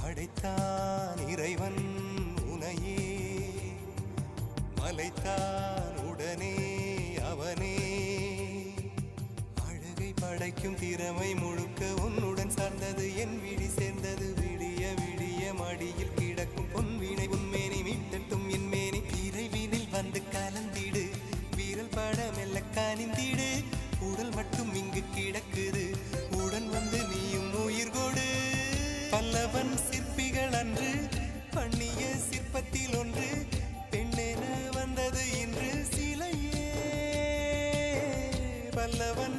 படைத்தான் இறைவன் உனையே மலைத்தான் உடனே அவனே அழகை படைக்கும் திறமை முழுக்க உன்னுடன் சார்ந்தது என் விழி சேர்ந்தது விடிய விடிய மடியில் கிடக்கும் பொன்வினை உன்மேனி மீட்டட்டும் என் மேனி இறைவினில் வந்து கலந்திடு வீரல் பட மெல்ல கனிந்திடு உடல் மட்டும் இங்கு கிடக்குது உடன் வந்து நீயும் உயிர் கொடு பல்லவன் சிற்பிகள் அன்று பண்ணிய சிற்பத்தில் ஒன்று பெண்ணென வந்தது இன்று சிலையே பல்லவன்